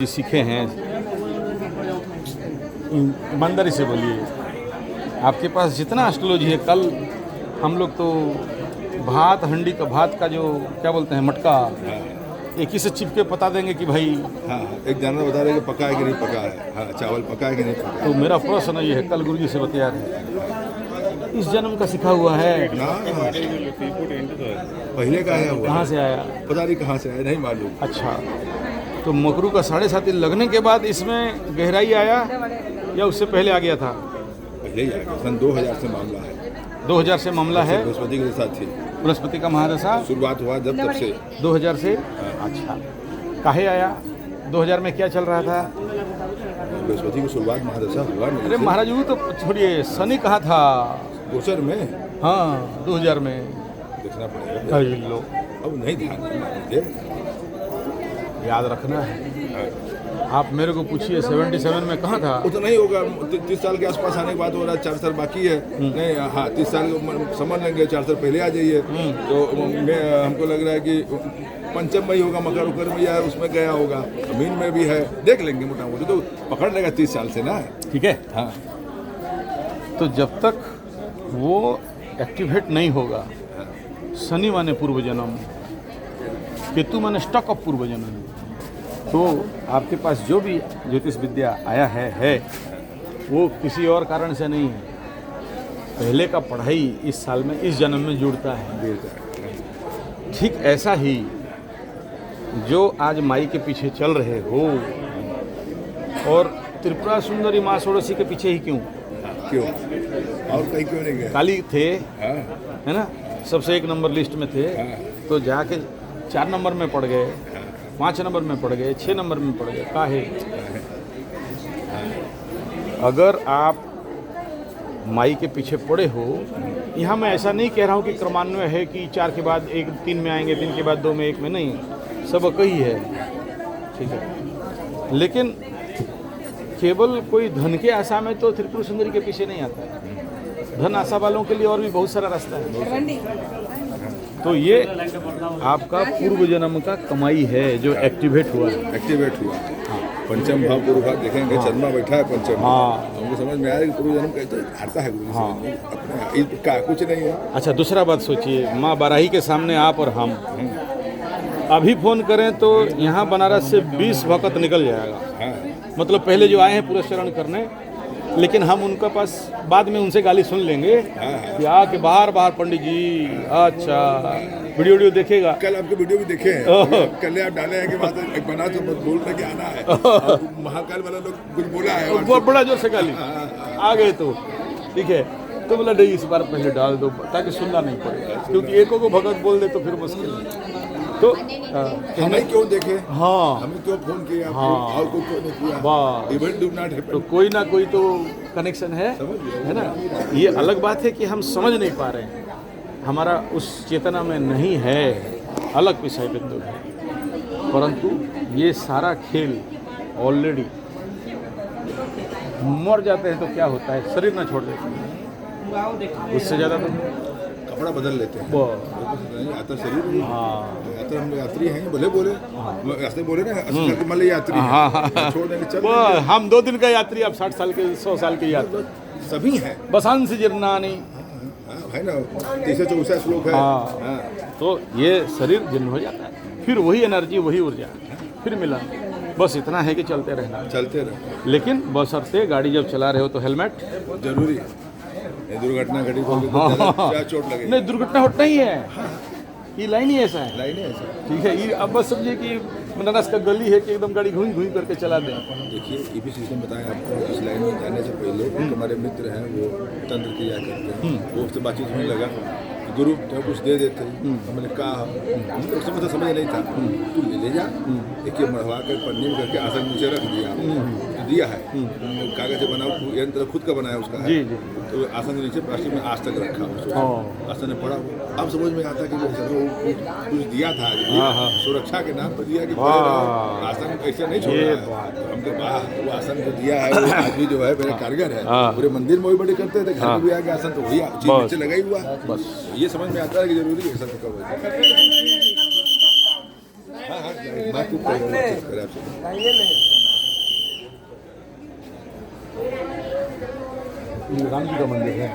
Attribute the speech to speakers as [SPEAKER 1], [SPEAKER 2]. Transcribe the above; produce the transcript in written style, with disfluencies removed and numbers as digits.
[SPEAKER 1] सीखे हैं। ईमानदारी से बोलिए, आपके पास जितना एस्ट्रोलॉजी है, कल हम लोग तो भात हंडी का भात का जो क्या बोलते हैं मटका, एक ही से चिपके बता देंगे कि भाई
[SPEAKER 2] हाँ, एक जानवर बता देंगे पका है कि नहीं पका है, हाँ चावल पका है कि नहीं पका है।
[SPEAKER 1] तो मेरा प्रश्न ये है, कल गुरुजी से बता रहे इस जन्म का सीखा हुआ है
[SPEAKER 2] ना पहले का आया हुआ,
[SPEAKER 1] कहाँ से आया?
[SPEAKER 2] पता नहीं कहाँ से आया, नहीं मालूम।
[SPEAKER 1] अच्छा, तो मकरू का 7.5 लगने के बाद इसमें गहराई आया या उससे पहले आ गया था?
[SPEAKER 2] पहले ही आया, सन 2000 से मामला है।
[SPEAKER 1] 2000 से मामला है।
[SPEAKER 2] बृहस्पति के साथ थी,
[SPEAKER 1] बृहस्पति का महादशा
[SPEAKER 2] शुरुआत हुआ जब तब से
[SPEAKER 1] 2000 से। अच्छा, काहे आया? 2000 में क्या चल रहा था?
[SPEAKER 2] बृहस्पति की शुरुआत महादशा हुआ नहीं।
[SPEAKER 1] अरे महाराज वो तो छोड़िए, शनि कहा था
[SPEAKER 2] गोचर में,
[SPEAKER 1] हाँ 2000 में
[SPEAKER 2] देखना पड़ेगा।
[SPEAKER 1] लो,
[SPEAKER 2] अब नहीं ध्यान दीजिए,
[SPEAKER 1] याद रखना है। आप मेरे को पूछिए 77 में कहाँ था?
[SPEAKER 2] वो तो नहीं होगा, 30 साल के आसपास आने के बाद हो रहा है, 4 साल बाकी है। नहीं हाँ 30 साल समझ लेंगे, 4 साल पहले आ जाइए। तो हमको लग रहा है कि पंचम में ही होगा, मकर उकर में या उसमें गया होगा, मीन में भी है, देख लेंगे मोटा मोटी, तो पकड़ लेगा 30 साल से ना।
[SPEAKER 1] ठीक है,
[SPEAKER 2] हाँ
[SPEAKER 1] तो जब तक वो एक्टिवेट नहीं होगा, शनि माने पूर्व जन्म, केतु माने स्टॉक ऑफ पूर्व जन्म, तो आपके पास जो भी ज्योतिष विद्या आया है वो किसी और कारण से नहीं है। पहले का पढ़ाई इस साल में इस जन्म में जुड़ता है। ठीक ऐसा ही जो आज माई के पीछे चल रहे हो, और त्रिपुरा सुंदरी माँ षोडशी के पीछे ही क्यों
[SPEAKER 2] और कहीं क्यों नहीं गए?
[SPEAKER 1] काली थे,
[SPEAKER 2] हाँ
[SPEAKER 1] है ना, सबसे 1 नंबर लिस्ट में थे, तो जाके 4 नंबर में पड़ गए, 5 नंबर में पड़ गए, 6 नंबर में पड़ गए। काहे? अगर आप माई के पीछे पड़े हो, यहाँ मैं ऐसा नहीं कह रहा हूँ कि क्रमान्वय है कि 4 के बाद 1 3 में आएंगे, 3 के बाद 2 में 1 में, नहीं, सब कही है, ठीक है। लेकिन केवल कोई धन के आशा में तो त्रिपुर सुंदरी के पीछे नहीं आता है। धन आशा वालों के लिए और भी बहुत सारा रास्ता है। तो ये आपका पूर्व जन्म का कमाई है जो एक्टिवेट हुआ है।
[SPEAKER 2] एक्टिवेट हुआ। पंचम भाव पूर्व भाव देखेंगे, चंद्रमा बैठा है पंचम।
[SPEAKER 1] हाँ,
[SPEAKER 2] हमको समझ में आया कि पूर्व जन्म कैसे हारता है गुरु जी से, अपने इसका कुछ नहीं है।
[SPEAKER 1] अच्छा, दूसरा बात सोचिए, माँ बाराही के सामने आप और हम अभी फोन करें तो यहाँ बनारस से 20 भक्त निकल जाएगा।
[SPEAKER 2] हाँ
[SPEAKER 1] मतलब पहले जो आए हैं पुरस्चरण करने, लेकिन हम उनका पास बाद में उनसे गाली सुन लेंगे कि आके बाहर पंडित जी। अच्छा, वीडियो देखेगा।
[SPEAKER 2] कल आपके वीडियो भी देखे हैं, कल आप डाले हैं कि बात बना तो मत बोलने के आना है। महाकाल वाला लोग कुछ बोला है,
[SPEAKER 1] बहुत बड़ा जोर से गाली आ गए, तो ठीक है, तो बोला नहीं इस बार पहले डाल दो ताकि सुनना नहीं पड़ेगा, क्योंकि एको को भगत बोल दे तो फिर मुश्किल है। तो
[SPEAKER 2] हमें क्यों देखे,
[SPEAKER 1] हाँ,
[SPEAKER 2] हमें क्यों फोन किया,
[SPEAKER 1] हाँ,
[SPEAKER 2] और को क्यों नहीं किया,
[SPEAKER 1] वाह,
[SPEAKER 2] इवेंट डू नॉट हैपन।
[SPEAKER 1] तो कोई ना कोई तो कनेक्शन है ना। ये अलग बात है कि हम समझ नहीं पा रहे हैं, हमारा उस चेतना में नहीं है, अलग विषय बिंदु है, परंतु ये सारा खेल ऑलरेडी मर जाते हैं तो क्या होता है, शरीर ना छोड़ देते हैं, उससे ज़्यादा तो
[SPEAKER 2] कपड़ा बदल लेते हैं। नहीं आता शरीर।
[SPEAKER 1] हाँ,
[SPEAKER 2] यात्रा हम यात्री हैं, बोले रास्ते बोले ना, मान लीजिए यात्री हैं,
[SPEAKER 1] हाँ,
[SPEAKER 2] छोड़ देंगे चल
[SPEAKER 1] वो हम 2 दिन का यात्री, अब 60 साल के 100 साल के यात्री
[SPEAKER 2] सभी हैं।
[SPEAKER 1] बसांस जीर्णानि,
[SPEAKER 2] है ना, 364 श्लोक है।
[SPEAKER 1] हाँ, तो ये शरीर जीर्ण हो जाता है, फिर वही एनर्जी, वही ऊर्जा, फिर मिला। बस इतना है कि चलते रहना,
[SPEAKER 2] चलते रहे,
[SPEAKER 1] लेकिन बशर्ते गाड़ी जब चला रहे हो तो हेलमेट
[SPEAKER 2] जरूरी है। दुर्घटना घटी तो क्या चोट लगे?
[SPEAKER 1] नहीं, दुर्घटना होता ही है, ये लाइन ही ऐसा है।
[SPEAKER 2] लाइन है ऐसा।
[SPEAKER 1] ठीक है, ये अब बस समझिए कि बनारस का गली है कि एकदम गाड़ी घूम करके चला दें।
[SPEAKER 2] देखिए ये भी सिस्टम बताया आपको, इस लाइन में जाने से पहले हमारे मित्र हैं, वो तंत्र क्रिया करते हैं, वो उससे बातचीत होने लगा, गुरु तो कुछ दे देते हैं। हमने कहा, उस समय तो समझ नहीं था, तू ले जा, एक मढ़वा कर पन्नी में करके आसन नीचे रख दिया है, कागज से बना यंत्र खुद का बनाया उसका है, तो आसन के नीचे प्लास्टिक में आज तक रखा उसको, आसन ने पड़ा। अब समझ में आता कि कुछ दिया था, सुरक्षा के नाम पर दिया कि आसन ऐसे नहीं छोड़ा, हमको वो आसन जो दिया है, वो आदमी जो है मेरे कारीगर है, पूरे मंदिर में वही बड़े करते थे, घर में भी आके आसन तो वही चीज नीचे लगा ही हुआ। बस ये समझ में आता है कि जरूरी है सब कवर। बातचीत करें आपसे।
[SPEAKER 1] ये राम जी का मंदिर है।